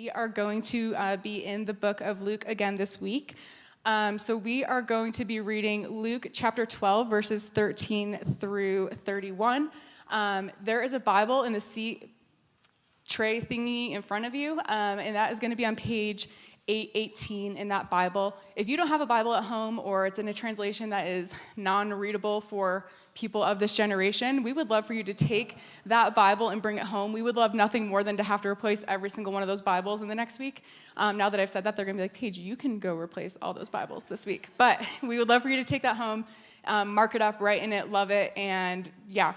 We are going to be in the book of Luke again this week. So we are going to be reading Luke chapter 12, verses 13 through 31. There is a Bible in the seat tray thingy in front of you, and that is going to be on page 818 in that Bible. If you don't have a Bible at home or it's in a translation that is non-readable for people of this generation, we would love for you to take that Bible and bring it home. We would love nothing more than to have to replace every single one of those Bibles in the next week. Now that I've said that, they're going to be like, Paige, you can go replace all those Bibles this week. But we would love for you to take that home, mark it up, write in it, love it, and yeah.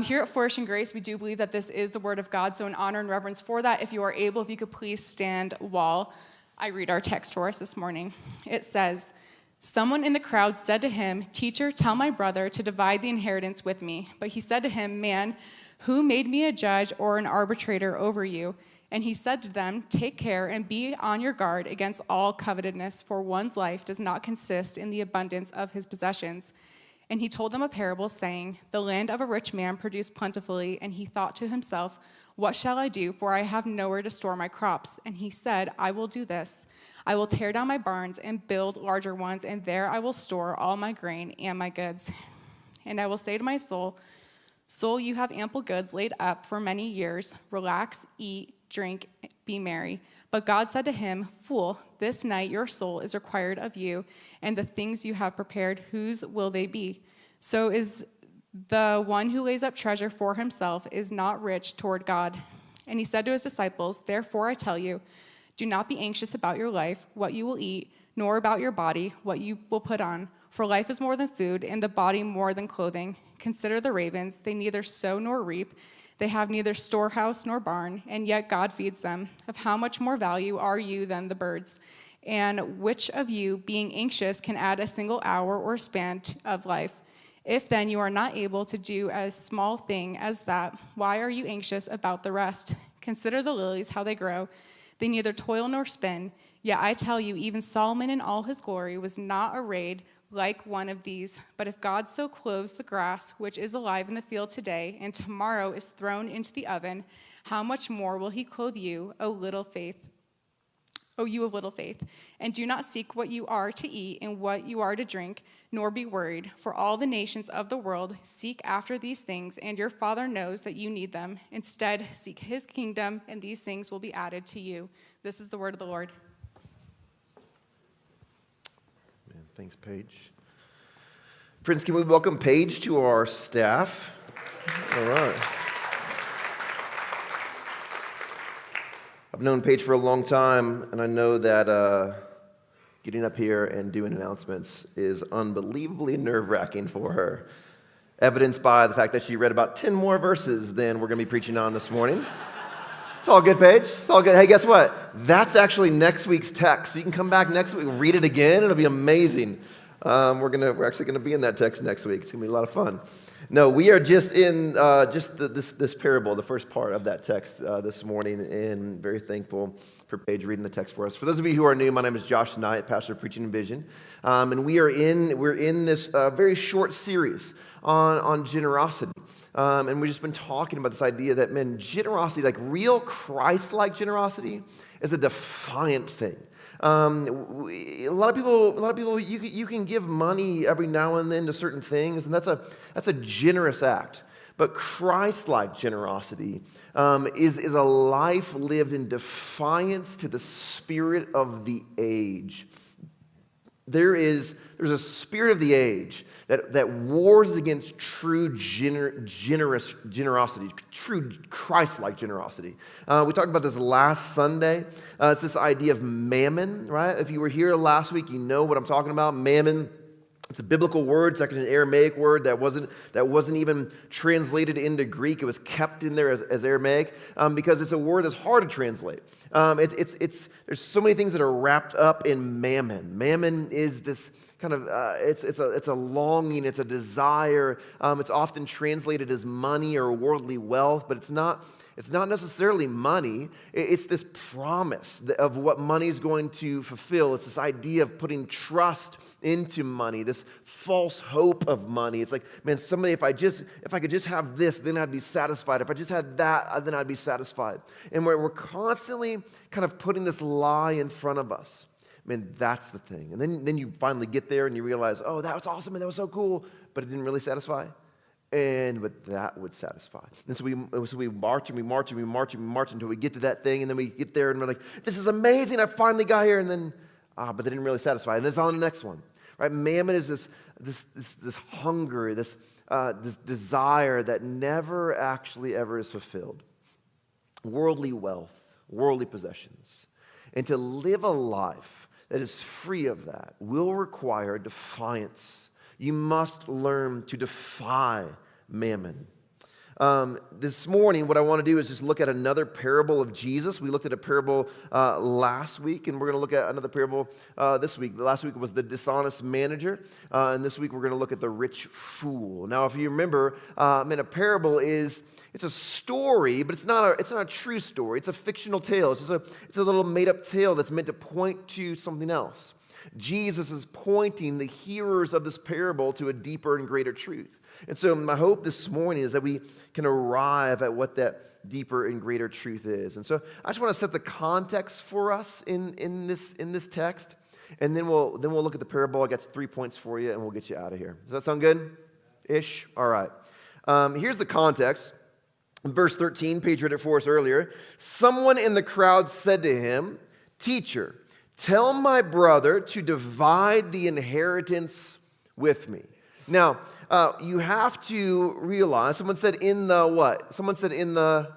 Here at Flourish and Grace, we do believe that this is the Word of God, so in honor and reverence for that, if you are able, if you could please stand while I read our text for us this morning. It says, "Someone in the crowd said to him, 'Teacher, tell my brother to divide the inheritance with me.' But he said to him, 'Man, who made me a judge or an arbitrator over you?' And he said to them, 'Take care and be on your guard against all covetousness, for one's life does not consist in the abundance of his possessions.' And he told them a parable, saying, 'The land of a rich man produced plentifully, and he thought to himself, what shall I do, for I have nowhere to store my crops? And he said, I will do this. I will tear down my barns and build larger ones, and there I will store all my grain and my goods. And I will say to my soul, Soul, you have ample goods laid up for many years. Relax, eat, drink, be merry.' But God said to him, 'Fool, this night your soul is required of you, and the things you have prepared, whose will they be? So is the one who lays up treasure for himself is not rich toward God.' And he said to his disciples, 'Therefore I tell you, do not be anxious about your life, what you will eat, nor about your body, what you will put on. For life is more than food, and the body more than clothing. Consider the ravens, they neither sow nor reap. They have neither storehouse nor barn, and yet God feeds them. Of how much more value are you than the birds? And which of you, being anxious, can add a single hour or span of life? If then you are not able to do a small thing as that, why are you anxious about the rest? Consider the lilies, how they grow. They neither toil nor spin. Yet I tell you, even Solomon in all his glory was not arrayed like one of these. But if God so clothes the grass, which is alive in the field today, and tomorrow is thrown into the oven, how much more will he clothe you, O little faith? O you of little faith, and do not seek what you are to eat and what you are to drink, nor be worried, for all the nations of the world seek after these things, and your Father knows that you need them. Instead, seek his kingdom, and these things will be added to you." This is the word of the Lord. Man, thanks, Paige. Friends, can we welcome Paige to our staff? All right. I've known Paige for a long time, and I know that getting up here and doing announcements is unbelievably nerve-wracking for her, evidenced by the fact that she read about 10 more verses than we're going to be preaching on this morning. It's all good, Paige. It's all good. Hey, guess what? That's next week's text. So you can come back next week and read it again. It'll be amazing. We're actually going to be in that text next week. It's going to be a lot of fun. No, we are just in this parable, the first part of that text this morning, and very thankful for Paige reading the text for us. For those of you who are new, my name is Josh Knight, pastor of Preaching and Vision, and we're in this very short series on generosity, and we've just been talking about this idea that, man, generosity, like real Christ-like generosity, is a defiant thing. A lot of people, you can give money every now and then to certain things, and that's a generous act. But Christ-like generosity is a life lived in defiance to the spirit of the age. There's a spirit of the age that wars against true generosity, true Christ-like generosity. We talked about this last Sunday. It's this idea of mammon, right? If you were here last week, you know what I'm talking about. Mammon. It's a biblical word. It's actually an Aramaic word that wasn't even translated into Greek. It was kept in there as Aramaic because it's a word that's hard to translate. There's so many things that are wrapped up in mammon. Mammon is this kind of it's a longing, it's a desire. It's often translated as money or worldly wealth, but it's not It's not necessarily money. It's this promise of what money is going to fulfill. It's this idea of putting trust into money, this false hope of money. It's like, man, somebody, if I could just have this, then I'd be satisfied. If I just had that, then I'd be satisfied. And we're constantly kind of putting this lie in front of us. Man, that's the thing. And then you finally get there and you realize, oh, that was awesome and that was so cool, but it didn't really satisfy. But that would satisfy. And so we march and we march and we march and we march until we get to that thing, and then we get there and we're like, this is amazing, I finally got here, and then, but they didn't really satisfy. And then it's on to the next one. Right? Mammon is this hunger, this desire that never actually ever is fulfilled. Worldly wealth, worldly possessions. And to live a life that is free of that will require defiance. You must learn to defy mammon. This morning, what I want to do is just look at another parable of Jesus. We looked at a parable last week, and we're going to look at another parable this week. Last week was the dishonest manager, and this week we're going to look at the rich fool. Now, if you remember, a parable it's a story, but it's not a true story. It's a fictional tale. It's a little made-up tale that's meant to point to something else. Jesus is pointing the hearers of this parable to a deeper and greater truth. And so my hope this morning is that we can arrive at what that deeper and greater truth is. And so I just want to set the context for us in this text, and then we'll look at the parable. I got 3 points for you, and we'll get you out of here. Does that sound good? Ish? All right. Here's the context. In verse 13, Paige read it for us earlier. Someone in the crowd said to him, "Teacher, tell my brother to divide the inheritance with me." Now, you have to realize, someone said in the what? Someone said in the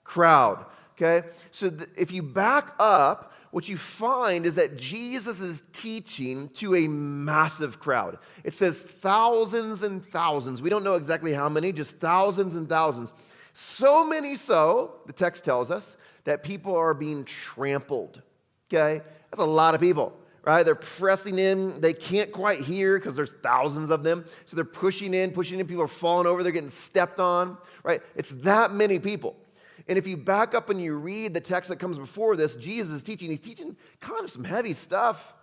crowd, okay? So if you back up, what you find is that Jesus is teaching to a massive crowd. It says thousands and thousands. We don't know exactly how many, just thousands and thousands. So many so, the text tells us, that people are being trampled, okay? That's a lot of people, right? They're pressing in. They can't quite hear because there's thousands of them. So they're pushing in. People are falling over. They're getting stepped on, right? It's that many people. And if you back up and you read the text that comes before this, Jesus is teaching. He's teaching kind of some heavy stuff.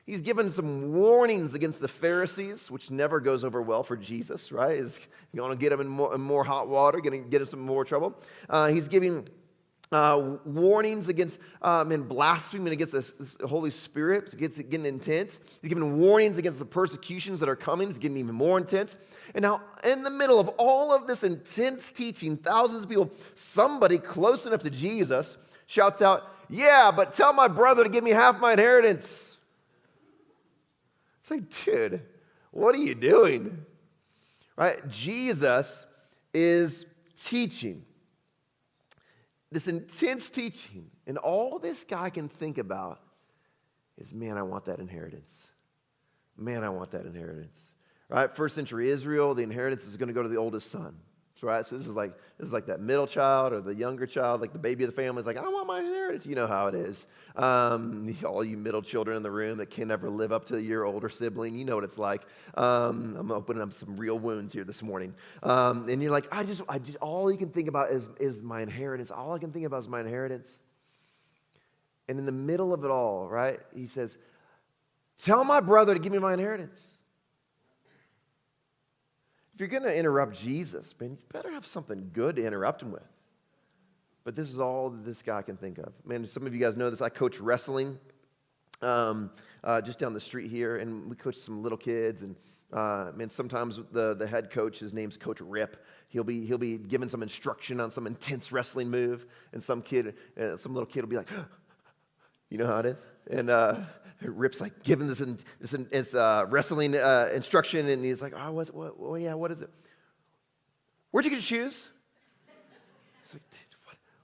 He's given some warnings against the Pharisees, which never goes over well for Jesus, right? He's going to get them in more hot water, get him some more trouble. He's giving warnings against and blaspheming against this Holy Spirit. It's getting intense. He's giving warnings against the persecutions that are coming. It's getting even more intense. And now, in the middle of all of this intense teaching, thousands of people, somebody close enough to Jesus shouts out, "Yeah, but tell my brother to give me half my inheritance." It's like, dude, what are you doing? Right? Jesus is teaching. This intense teaching, and all this guy can think about is, man, I want that inheritance. Man, I want that inheritance. Right? First century Israel, the inheritance is going to go to the oldest son. Right? So this is like that middle child or the younger child, like the baby of the family is like, I want my inheritance. You know how it is. All you middle children in the room that can never live up to your older sibling, you know what it's like. I'm opening up some real wounds here this morning. And you're like, I just all you can think about is my inheritance. All I can think about is my inheritance. And in the middle of it all, right, he says, tell my brother to give me my inheritance. If you're going to interrupt Jesus, man, you better have something good to interrupt him with. But this is all that this guy can think of. Man, some of you guys know this. I coach wrestling just down the street here, and we coach some little kids. And man, sometimes the head coach, his name's Coach Rip. He'll be giving some instruction on some intense wrestling move, and some little kid will be like, you know how it is? And Rip's like giving this wrestling instruction, and he's like, oh, what is it? Where'd you get your shoes? He's like,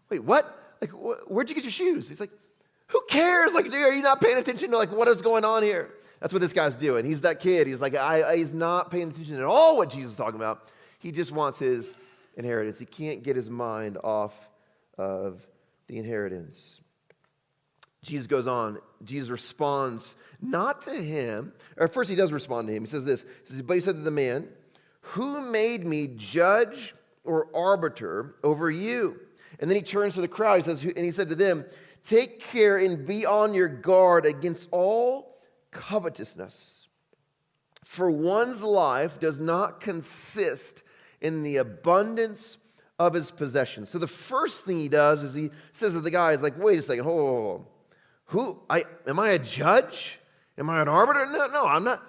wait, what? Like, where'd you get your shoes? He's like, who cares? Like, dude, are you not paying attention to like what is going on here? That's what this guy's doing. He's that kid. He's like, he's not paying attention at all what Jesus is talking about. He just wants his inheritance. He can't get his mind off of the inheritance. Jesus goes on. Jesus responds not to him. Or first, he does respond to him. He says this. He says, but he said to the man, who made me judge or arbiter over you. And then he turns to the crowd, and he said to them, take care and be on your guard against all covetousness. For one's life does not consist in the abundance of his possessions. So the first thing he does is he says to the guy, he's like, wait a second, hold on. Am I a judge? Am I an arbiter? No, I'm not.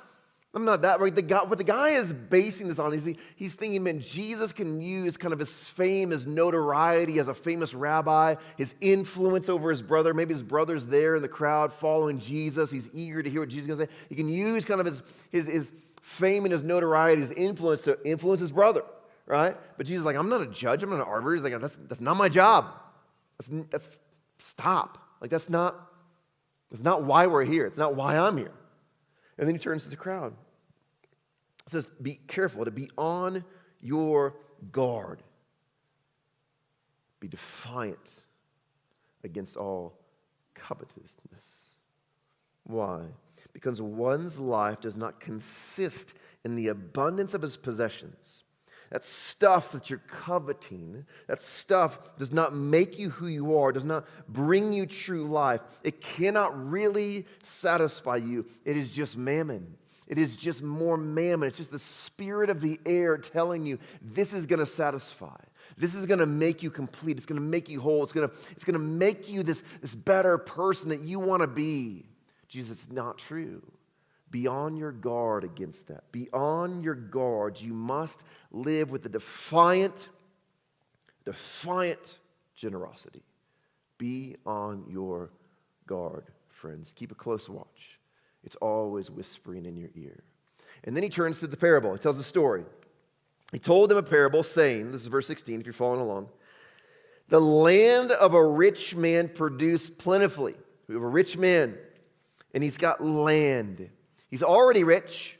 I'm not that. Right? What the guy is basing this on is he's thinking, man, Jesus can use kind of his fame, his notoriety as a famous rabbi, his influence over his brother. Maybe his brother's there in the crowd following Jesus. He's eager to hear what Jesus is going to say. He can use kind of his fame and his notoriety, his influence to influence his brother, right? But Jesus is like, I'm not a judge. I'm not an arbiter. He's like, that's not my job. That's stop. Like that's not why we're here. It's not why I'm here. And then he turns to the crowd. It says, be careful to be on your guard. Be defiant against all covetousness. Why? Because one's life does not consist in the abundance of his possessions. That stuff that you're coveting, that stuff does not make you who you are, does not bring you true life. It cannot really satisfy you. It is just mammon. It is just more mammon. It's just the spirit of the air telling you this is going to satisfy. This is going to make you complete. It's going to make you whole. It's going to make you this better person that you want to be. Jesus, it's not true. Be on your guard against that. Be on your guard. You must live with the defiant generosity. Be on your guard, friends. Keep a close watch. It's always whispering in your ear. And then he turns to the parable. He tells a story. He told them a parable saying, this is verse 16 if you're following along, the land of a rich man produced plentifully. We have a rich man, and he's got land. He's already rich,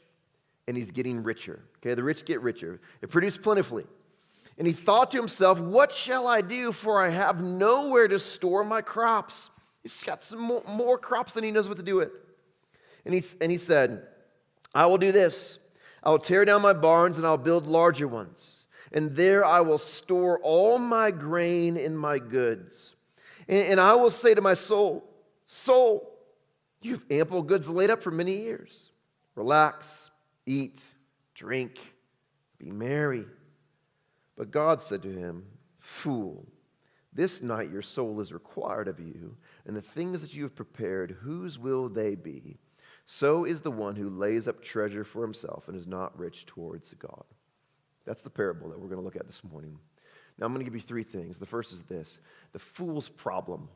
and he's getting richer. Okay, the rich get richer. It produced plentifully. And he thought to himself, what shall I do, for I have nowhere to store my crops. He's got some more crops than he knows what to do with. And he said, I will do this. I will tear down my barns, and I'll build larger ones. And there I will store all my grain and my goods. And I will say to my soul, soul, you have ample goods laid up for many years. Relax, eat, drink, be merry. But God said to him, fool, this night your soul is required of you, and the things that you have prepared, whose will they be? So is the one who lays up treasure for himself and is not rich towards God. That's the parable that we're going to look at this morning. Now I'm going to give you three things. The first is this, the fool's problem.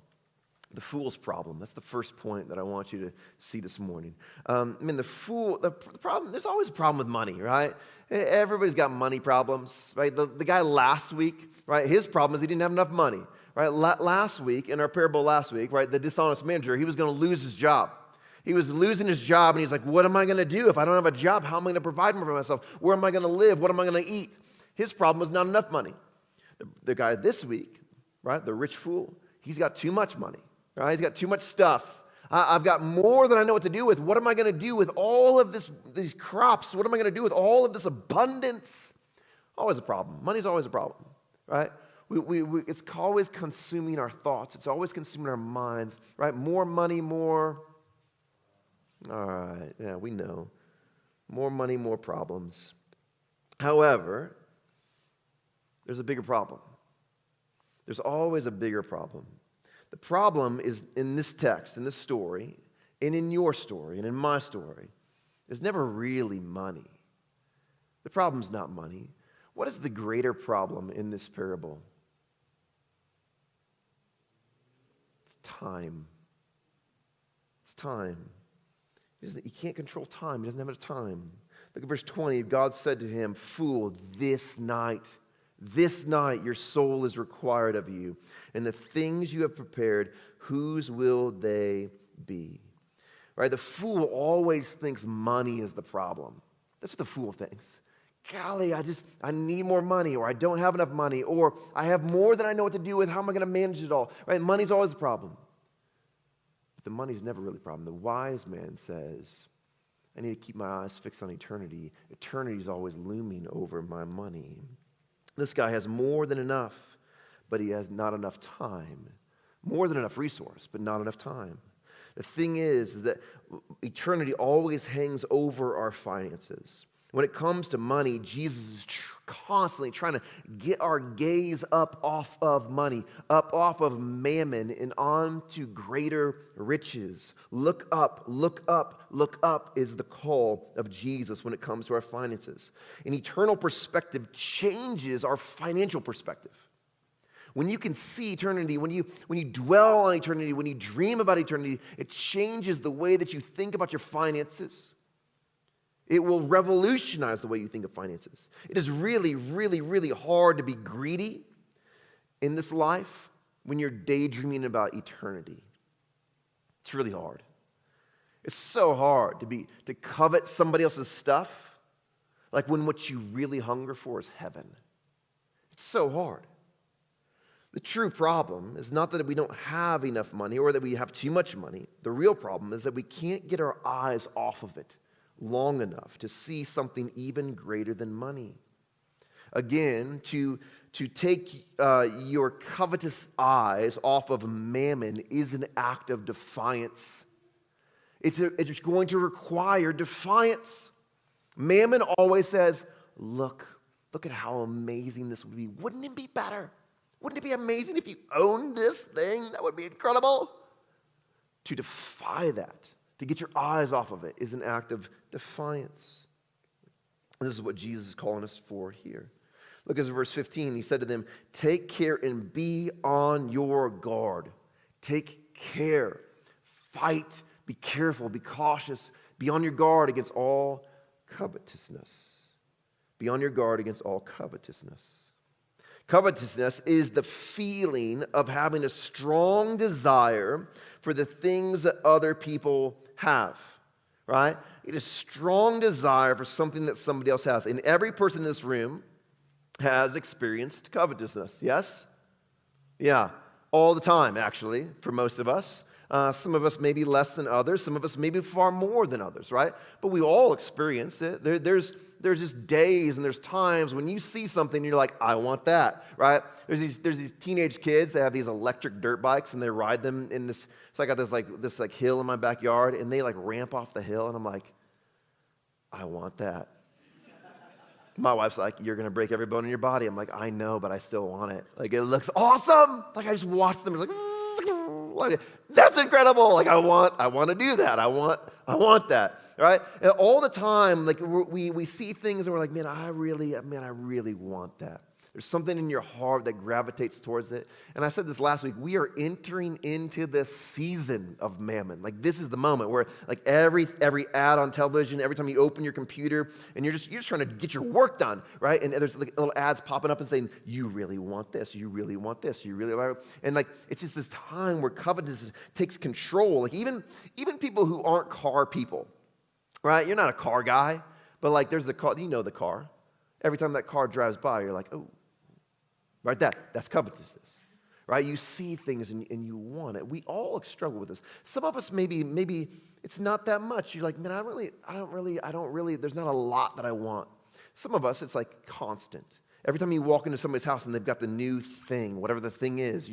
The fool's problem. That's the first point that I want you to see this morning. The problem, there's always a problem with money, right? Everybody's got money problems, right? The guy last week, right, his problem is he didn't have enough money, right? Last week, in our parable last week, right, the dishonest manager, he was going to lose his job. He was losing his job, and he's like, what am I going to do? If I don't have a job, how am I going to provide more for myself? Where am I going to live? What am I going to eat? His problem was not enough money. The guy this week, right, the rich fool, he's got too much money. Right? He's got too much stuff. I've got more than I know what to do with. What am I going to do with all of these crops? What am I going to do with all of this abundance? Always a problem. Money's always a problem, right? It's always consuming our thoughts. It's always consuming our minds, right? More money, more. All right, yeah, we know. More money, more problems. However, there's a bigger problem. There's always a bigger problem. The problem is in this text, in this story, and in your story, and in my story, there's never really money. The problem's not money. What is the greater problem in this parable? It's time. It's time. He can't control time. He doesn't have enough time. Look at verse 20. God said to him, fool, this night your soul is required of you, and the things you have prepared, whose will they be? Right? The fool always thinks money is the problem. That's what the fool thinks. Golly, I need more money, or I don't have enough money, or I have more than I know what to do with. How am I going to manage it all? Right? Money's always the problem. But the money's never really the problem. The wise man says, I need to keep my eyes fixed on eternity. Eternity is always looming over my money. This guy has more than enough, but he has not enough time. More than enough resource, but not enough time. The thing is that eternity always hangs over our finances. When it comes to money, Jesus is constantly trying to get our gaze up off of money, up off of mammon and on to greater riches. Look up, look up, look up is the call of Jesus when it comes to our finances. An eternal perspective changes our financial perspective. When you can see eternity, when you dwell on eternity, when you dream about eternity, it changes the way that you think about your finances. It will revolutionize the way you think of finances. It is really, really, really hard to be greedy in this life when you're daydreaming about eternity. It's really hard. It's so hard to covet somebody else's stuff, like when what you really hunger for is heaven. It's so hard. The true problem is not that we don't have enough money or that we have too much money. The real problem is that we can't get our eyes off of it long enough to see something even greater than money. Again, to take your covetous eyes off of mammon is an act of defiance. It's going to require defiance. Mammon always says, look at how amazing this would be. Wouldn't it be better? Wouldn't it be amazing if you owned this thing? That would be incredible. To defy that, to get your eyes off of it, is an act of defiance. And this is what Jesus is calling us for here. Look at verse 15. He said to them, take care and be on your guard. Take care. Fight. Be careful. Be cautious. Be on your guard against all covetousness. Be on your guard against all covetousness. Covetousness is the feeling of having a strong desire for the things that other people have, right? It is strong desire for something that somebody else has. And every person in this room has experienced covetousness, yes? Yeah, all the time, actually, for most of us. Some of us maybe less than others. Some of us maybe far more than others, right? But we all experience it. There's just days and there's times when you see something and you're like, I want that, right? There's these teenage kids that have these electric dirt bikes and they ride them in this. So I got this hill in my backyard and they ramp off the hill and I'm like, I want that. My wife's like, you're going to break every bone in your body. I'm like, I know, but I still want it. It looks awesome. I just watch them. It's like, that's incredible. I want to do that. I want that. Right? And all the time, we see things and we're like, man, I really want that. There's something in your heart that gravitates towards it. And I said this last week, we are entering into this season of mammon. This is the moment where every ad on television, every time you open your computer, and you're just trying to get your work done, right? And there's little ads popping up and saying, you really want this, you really want this, you really want it. And it's just this time where covetousness takes control. Even people who aren't car people, right? You're not a car guy, but there's the car, the car. Every time that car drives by, you're like, oh. Right, that's covetousness, right? You see things and you want it. We all struggle with this. Some of us maybe it's not that much. You're like, man, I don't really. There's not a lot that I want. Some of us, it's constant. Every time you walk into somebody's house and they've got the new thing, whatever the thing is,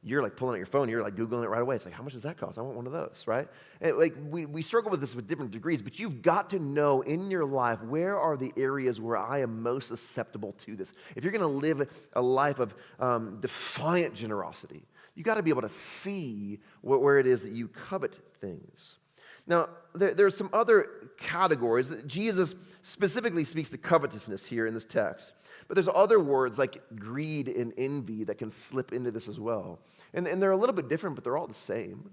you're pulling out your phone, you're Googling it right away. It's how much does that cost? I want one of those, right? And we struggle with this with different degrees, but you've got to know in your life, where are the areas where I am most susceptible to this? If you're going to live a life of defiant generosity, you got to be able to see where it is that you covet things. Now, there's some other categories that Jesus specifically speaks to covetousness here in this text. But there's other words like greed and envy that can slip into this as well. And they're a little bit different, but they're all the same.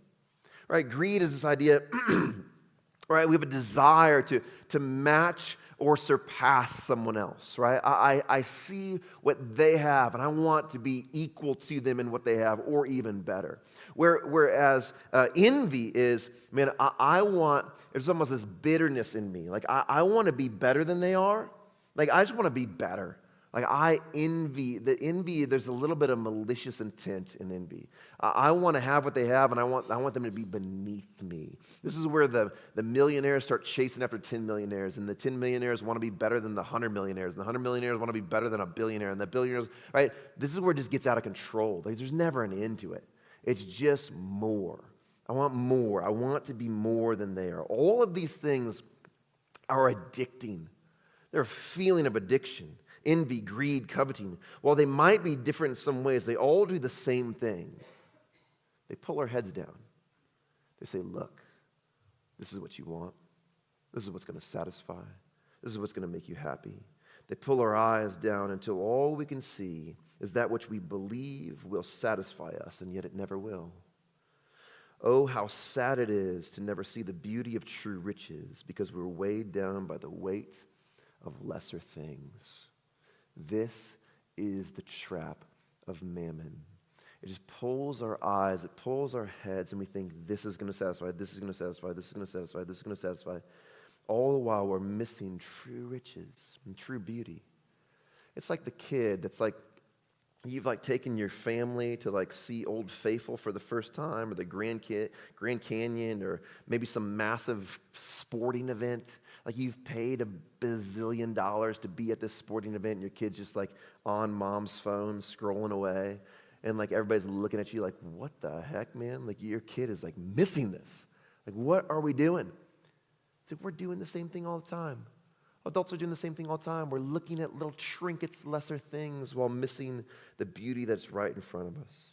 Right? Greed is this idea, right? We have a desire to match or surpass someone else, right? I see what they have, and I want to be equal to them in what they have, or even better. Whereas envy is, man, I want, there's almost this bitterness in me. I want to be better than they are. I just want to be better. Like I envy, there's a little bit of malicious intent in envy. I want to have what they have, and I want them to be beneath me. This is where the millionaires start chasing after 10 millionaires, and the 10 millionaires want to be better than the 100 millionaires, and the 100 millionaires want to be better than a billionaire, and the billionaires, right? This is where it just gets out of control. Like, there's never an end to it. It's just more. I want more. I want to be more than they are. All of these things are addicting. They're a feeling of addiction. Envy, greed, coveting. While they might be different in some ways, they all do the same thing. They pull our heads down. They say, look, this is what you want. This is what's going to satisfy. This is what's going to make you happy. They pull our eyes down until all we can see is that which we believe will satisfy us, and yet it never will. Oh, how sad it is to never see the beauty of true riches because we're weighed down by the weight of lesser things. This is the trap of mammon. It just pulls our eyes, it pulls our heads, and we think this is going to satisfy, this is going to satisfy, this is going to satisfy, this is going to satisfy. All the while we're missing true riches and true beauty. It's like the kid that's like, you've like taken your family to like see Old Faithful for the first time, or the Grand Canyon, or maybe some massive sporting event. Like you've paid $1 bazillion to be at this sporting event, and your kid's just like on mom's phone scrolling away, and like everybody's looking at you like, what the heck, man? Like your kid is like missing this. Like what are we doing? It's like we're doing the same thing all the time. Adults are doing the same thing all the time. We're looking at little trinkets, lesser things, while missing the beauty that's right in front of us.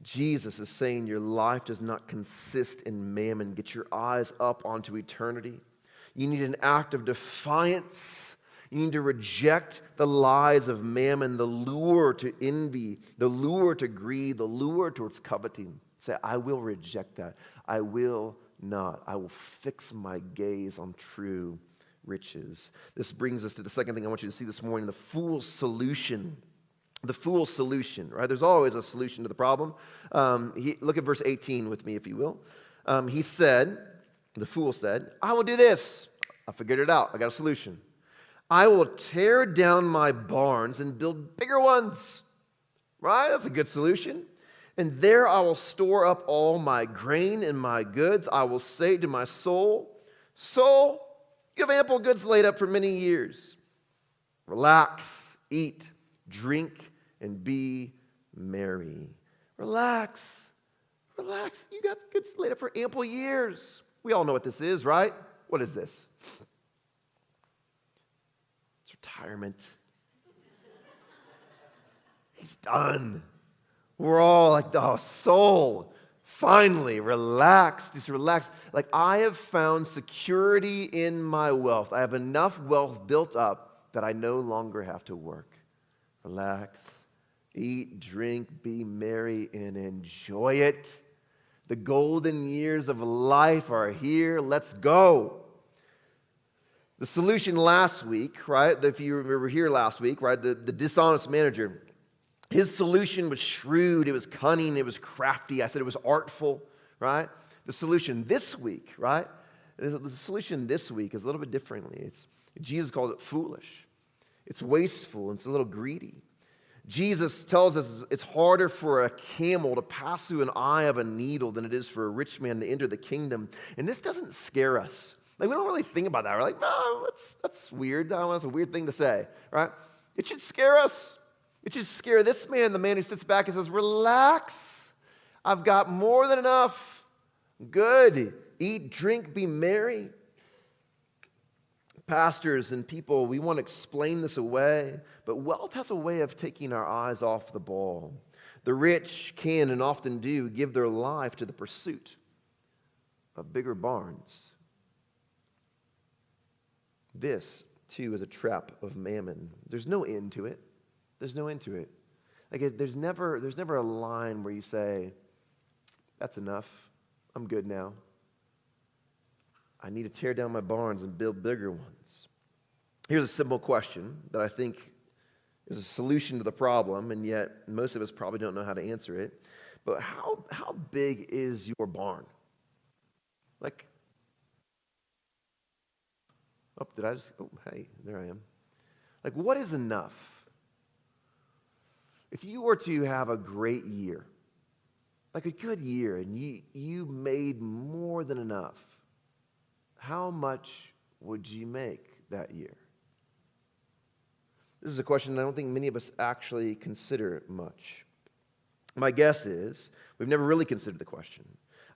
Jesus is saying your life does not consist in mammon. Get your eyes up onto eternity. You need an act of defiance. You need to reject the lies of mammon, the lure to envy, the lure to greed, the lure towards coveting. Say, I will reject that. I will not. I will fix my gaze on true riches. This brings us to the second thing I want you to see this morning, the fool's solution. The fool's solution, right? There's always a solution to the problem. Look at verse 18 with me, if you will. The fool said, I will do this. I figured it out. I got a solution. I will tear down my barns and build bigger ones. Right? That's a good solution. And there I will store up all my grain and my goods. I will say to my soul, soul, you have ample goods laid up for many years. Relax, eat, drink, and be merry. Relax. Relax. You got goods laid up for ample years. We all know what this is, right? What is this? It's retirement. He's done. We're all like, oh, soul, finally, relax. Just relax. Like, I have found security in my wealth. I have enough wealth built up that I no longer have to work. Relax, eat, drink, be merry, and enjoy it. The golden years of life are here. Let's go. The solution last week, right? If you were here last week, right? The dishonest manager, his solution was shrewd, it was cunning, it was crafty. I said it was artful, right? The solution this week, right? The solution this week is a little bit differently. Jesus called it foolish. It's wasteful, and it's a little greedy. Jesus tells us it's harder for a camel to pass through an eye of a needle than it is for a rich man to enter the kingdom. And this doesn't scare us. Like, we don't really think about that. We're like, no, that's weird. That's a weird thing to say, right? It should scare us. It should scare this man, the man who sits back and says, relax. I've got more than enough. Good. Eat, drink, be merry. Pastors and people, we want to explain this away, but wealth has a way of taking our eyes off the ball. The rich can and often do give their life to the pursuit of bigger barns. This, too, is a trap of mammon. There's no end to it. There's no end to it. Like, there's never a line where you say, that's enough. I'm good now. I need to tear down my barns and build bigger ones. Here's a simple question that I think is a solution to the problem, and yet most of us probably don't know how to answer it. But how big is your barn? Like, hey, there I am. Like, what is enough? If you were to have a great year, like a good year, and you made more than enough, how much would you make that year? This is a question I don't think many of us actually consider much. My guess is we've never really considered the question.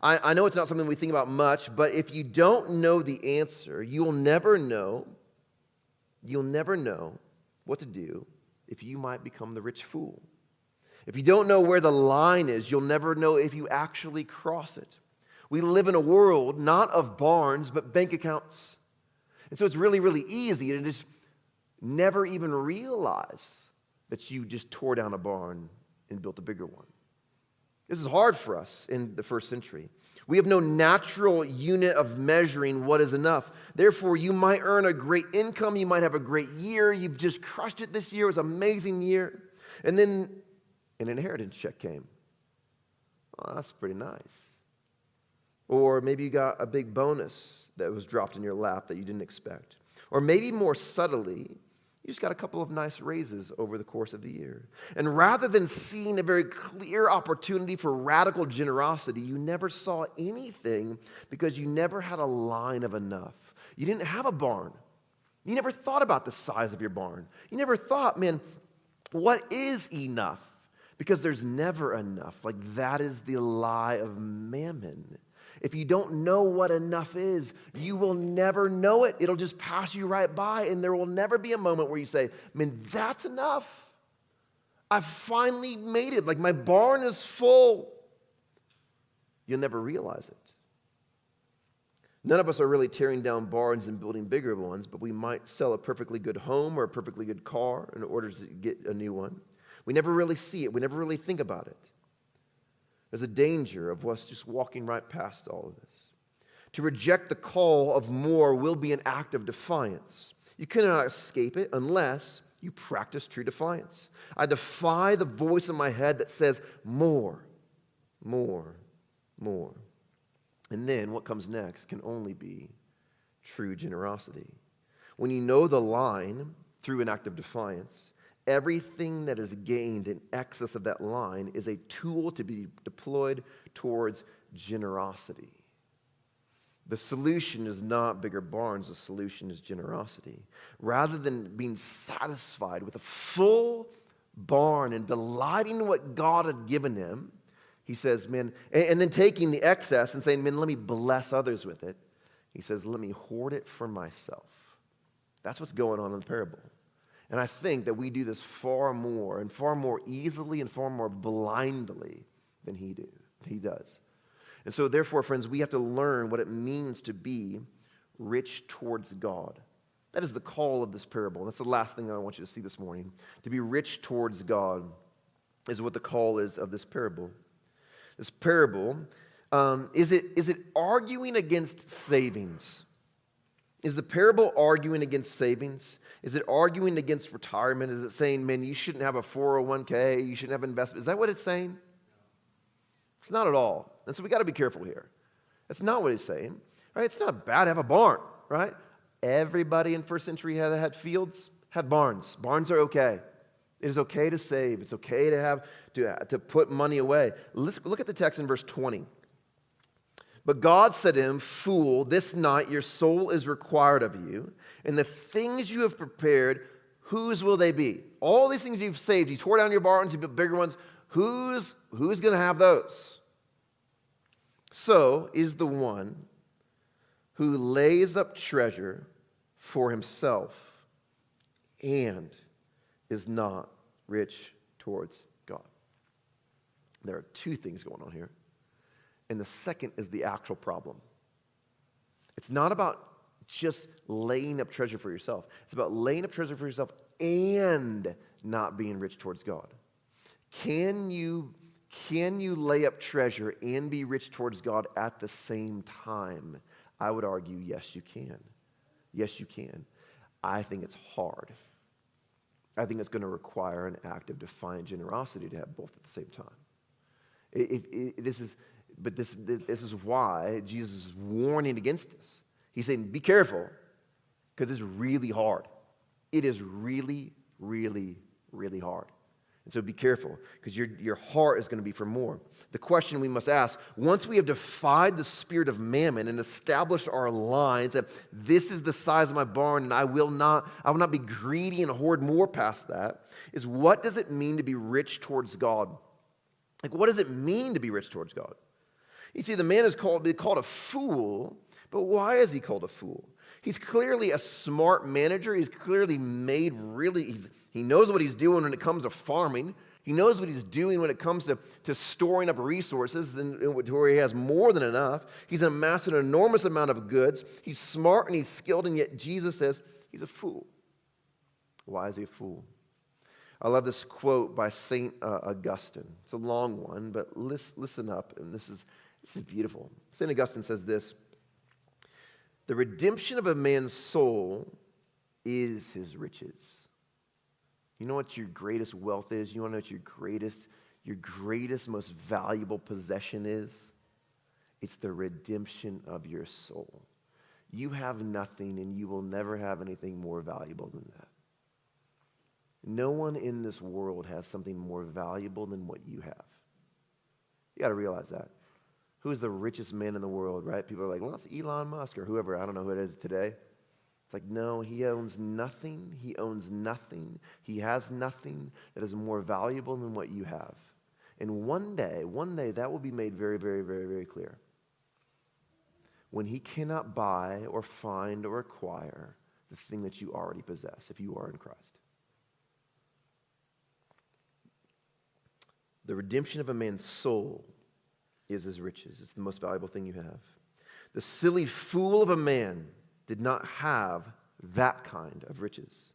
I know it's not something we think about much, but if you don't know the answer, you'll never know what to do if you might become the rich fool. If you don't know where the line is, you'll never know if you actually cross it. We live in a world not of barns, but bank accounts. And so it's really, really easy to just never even realize that you just tore down a barn and built a bigger one. This is hard for us in the first century. We have no natural unit of measuring what is enough. Therefore, you might earn a great income. You might have a great year. You've just crushed it this year. It was an amazing year. And then an inheritance check came. Oh, that's pretty nice. Or maybe you got a big bonus that was dropped in your lap that you didn't expect. Or maybe more subtly, you just got a couple of nice raises over the course of the year. And rather than seeing a very clear opportunity for radical generosity, you never saw anything because you never had a line of enough. You didn't have a barn. You never thought about the size of your barn. You never thought, man, what is enough? Because there's never enough. Like, that is the lie of mammon. If you don't know what enough is, you will never know it. It'll just pass you right by, and there will never be a moment where you say, man, that's enough. I finally made it. Like, my barn is full. You'll never realize it. None of us are really tearing down barns and building bigger ones, but we might sell a perfectly good home or a perfectly good car in order to get a new one. We never really see it. We never really think about it. There's a danger of us just walking right past all of this. To reject the call of more will be an act of defiance. You cannot escape it unless you practice true defiance. I defy the voice in my head that says, more, more, more. And then what comes next can only be true generosity. When you know the line through an act of defiance, everything that is gained in excess of that line is a tool to be deployed towards generosity. The solution is not bigger barns. The solution is generosity. Rather than being satisfied with a full barn and delighting in what God had given him, he says, man, and then taking the excess and saying, man, let me bless others with it. He says, let me hoard it for myself. That's what's going on in the parable. And I think that we do this far more and far more easily and far more blindly than he does. And so therefore, friends, we have to learn what it means to be rich towards God. That is the call of this parable. That's the last thing I want you to see this morning. To be rich towards God is what the call is of this parable. This parable, is it arguing against savings? Is the parable arguing against savings? Is it arguing against retirement? Is it saying, man, you shouldn't have a 401k, you shouldn't have investment? Is that what it's saying? It's not at all. And so we got to be careful here. That's not what it's saying. Right? It's not bad to have a barn, right? Everybody in first century had fields, had barns. Barns are okay. It is okay to save. It's okay to have to put money away. Look at the text in verse 20. But God said to him, fool, this night your soul is required of you, and the things you have prepared, whose will they be? All these things you've saved, you tore down your barns, you built bigger ones, who's going to have those? So is the one who lays up treasure for himself and is not rich towards God. There are two things going on here. And the second is the actual problem. It's not about just laying up treasure for yourself. It's about laying up treasure for yourself and not being rich towards God. Can you lay up treasure and be rich towards God at the same time? I would argue, yes, you can. Yes, you can. I think it's hard. I think it's going to require an act of defiant generosity to have both at the same time. This is why Jesus is warning against this. He's saying, be careful, because it's really hard. It is really, really, really hard. And so be careful, because your heart is going to be for more. The question we must ask, once we have defied the spirit of mammon and established our lines that this is the size of my barn and I will not be greedy and hoard more past that, is what does it mean to be rich towards God? Like, what does it mean to be rich towards God? You see, the man is called a fool, but why is he called a fool? He's clearly a smart manager. He's clearly he knows what he's doing when it comes to farming. He knows what he's doing when it comes to storing up resources and where he has more than enough. He's amassed an enormous amount of goods. He's smart and he's skilled, and yet Jesus says he's a fool. Why is he a fool? I love this quote by St. Augustine. It's a long one, but listen up, and this is beautiful. St. Augustine says this: the redemption of a man's soul is his riches. You know what your greatest wealth is? You want to know what your greatest, most valuable possession is? It's the redemption of your soul. You have nothing, and you will never have anything more valuable than that. No one in this world has something more valuable than what you have. You got to realize that. Who is the richest man in the world, right? People are like, well, that's Elon Musk or whoever. I don't know who it is today. It's like, no, he owns nothing. He owns nothing. He has nothing that is more valuable than what you have. And one day, that will be made very, very, very, very clear. When he cannot buy or find or acquire the thing that you already possess if you are in Christ. The redemption of a man's soul is his riches. It's the most valuable thing you have. The silly fool of a man did not have that kind of riches.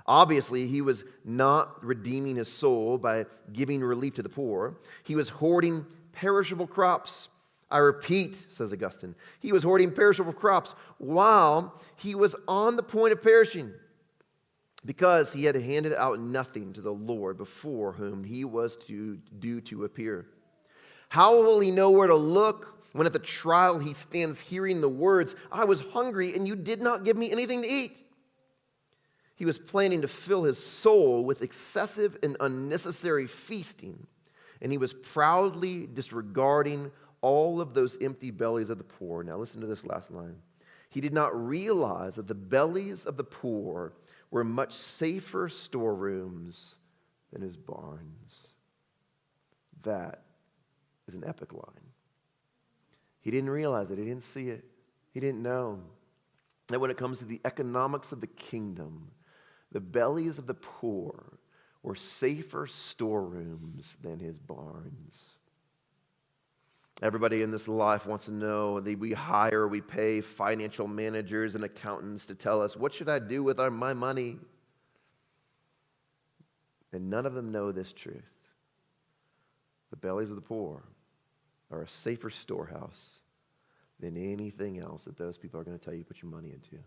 Obviously, he was not redeeming his soul by giving relief to the poor. He was hoarding perishable crops. I repeat, says Augustine, he was hoarding perishable crops while he was on the point of perishing, because he had handed out nothing to the Lord before whom he was due to appear. How will he know where to look when at the trial he stands hearing the words, I was hungry and you did not give me anything to eat? He was planning to fill his soul with excessive and unnecessary feasting, and he was proudly disregarding all of those empty bellies of the poor. Now listen to this last line. He did not realize that the bellies of the poor were much safer storerooms than his barns. That is an epic line. He didn't realize it. He didn't see it. He didn't know that when it comes to the economics of the kingdom, the bellies of the poor were safer storerooms than his barns. Everybody in this life wants to know that we pay financial managers and accountants to tell us, what should I do with my money? And none of them know this truth. The bellies of the poor are a safer storehouse than anything else that those people are going to tell you to put your money into.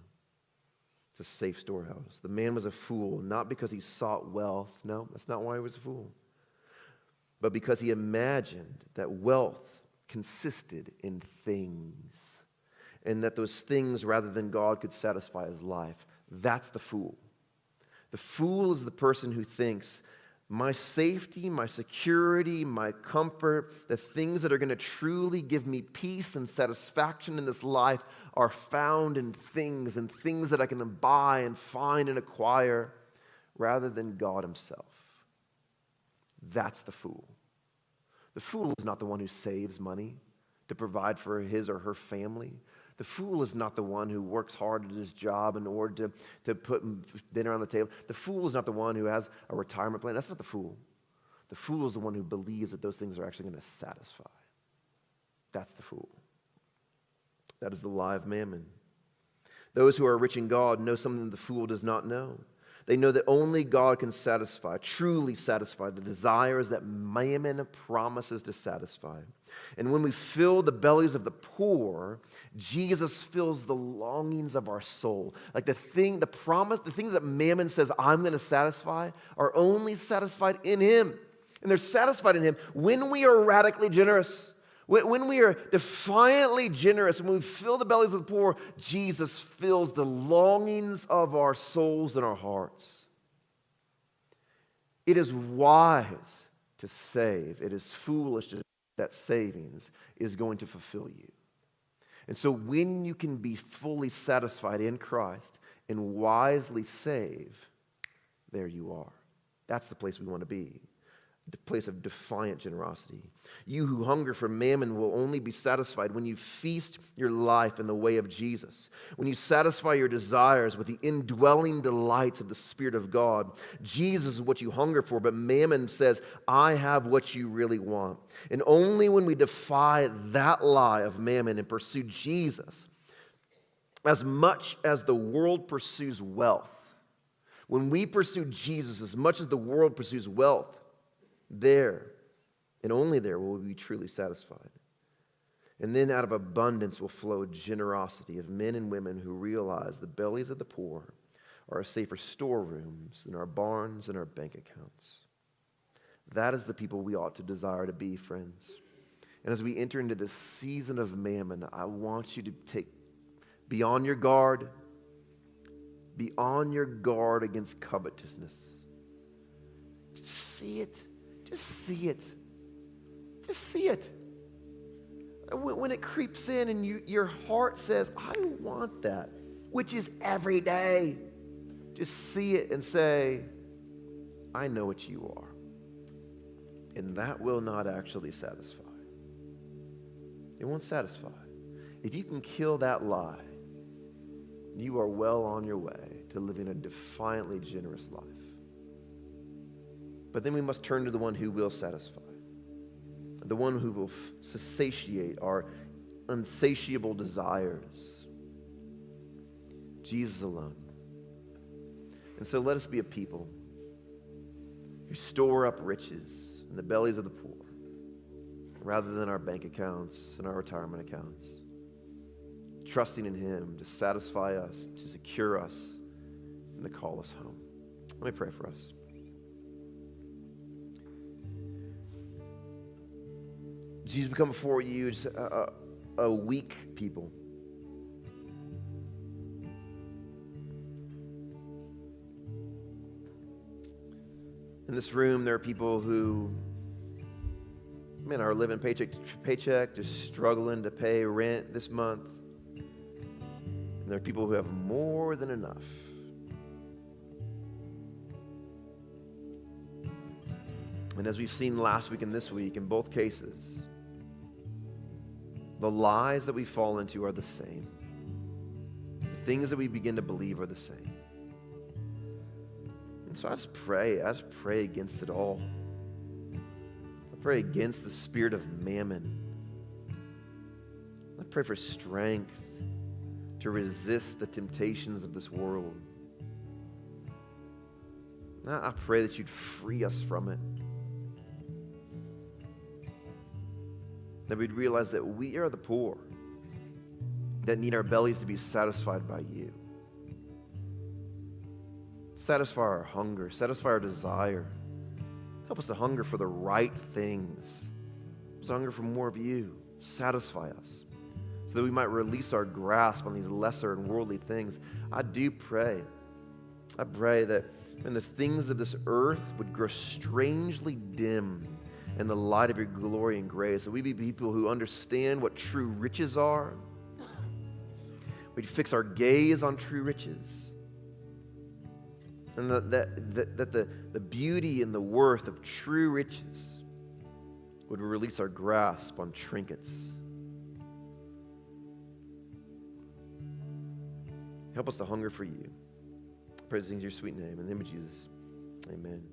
It's a safe storehouse. The man was a fool, not because he sought wealth. No, that's not why he was a fool. But because he imagined that wealth consisted in things, and that those things, rather than God, could satisfy his life. That's the fool. The fool is the person who thinks, my safety, my security, my comfort, the things that are going to truly give me peace and satisfaction in this life are found in things, and things that I can buy and find and acquire, rather than God himself. That's the fool. The fool is not the one who saves money to provide for his or her family. The fool is not the one who works hard at his job in order to put dinner on the table. The fool is not the one who has a retirement plan. That's not the fool. The fool is the one who believes that those things are actually going to satisfy. That's the fool. That is the lie of mammon. Those who are rich in God know something that the fool does not know. They know that only God can satisfy, truly satisfy the desires that mammon promises to satisfy. And when we fill the bellies of the poor, Jesus fills the longings of our soul. Like the things that mammon says I'm going to satisfy are only satisfied in him. And they're satisfied in him when we are radically generous. When we are defiantly generous, when we fill the bellies of the poor, Jesus fills the longings of our souls and our hearts. It is wise to save. It is foolish that savings is going to fulfill you. And so when you can be fully satisfied in Christ and wisely save, there you are. That's the place we want to be. The place of defiant generosity. You who hunger for mammon will only be satisfied when you feast your life in the way of Jesus. When you satisfy your desires with the indwelling delights of the Spirit of God. Jesus is what you hunger for, but mammon says, I have what you really want. And only when we defy that lie of mammon and pursue Jesus, as much as the world pursues wealth, when we pursue Jesus as much as the world pursues wealth, there, and only there, will we be truly satisfied. And then out of abundance will flow generosity of men and women who realize the bellies of the poor are safer storerooms than our barns and our bank accounts. That is the people we ought to desire to be, friends. And as we enter into this season of mammon, I want you to be on your guard. Be on your guard against covetousness. Just see it. Just see it. Just see it. When it creeps in and your heart says, I want that, which is every day, just see it and say, I know what you are. And that will not actually satisfy. It won't satisfy. If you can kill that lie, you are well on your way to living a defiantly generous life. But then we must turn to the one who will satisfy, the one who will satiate our unsatiable desires, Jesus alone. And so let us be a people who store up riches in the bellies of the poor rather than our bank accounts and our retirement accounts, trusting in Him to satisfy us, to secure us, and to call us home. Let me pray for us. Jesus, we come before you, just a weak people. In this room, there are people who, are living paycheck to paycheck, just struggling to pay rent this month. And there are people who have more than enough. And as we've seen last week and this week, in both cases, the lies that we fall into are the same. The things that we begin to believe are the same. And so I just pray against it all. I pray against the spirit of mammon. I pray for strength to resist the temptations of this world. I pray that you'd free us from it. That we'd realize that we are the poor that need our bellies to be satisfied by you. Satisfy our hunger, satisfy our desire. Help us to hunger for the right things. Help us to hunger for more of you. Satisfy us so that we might release our grasp on these lesser and worldly things. I pray that when the things of this earth would grow strangely dim in the light of your glory and grace, that we be people who understand what true riches are. We'd fix our gaze on true riches. And that the beauty and the worth of true riches would release our grasp on trinkets. Help us to hunger for you. Praise in your sweet name. In the name of Jesus, amen.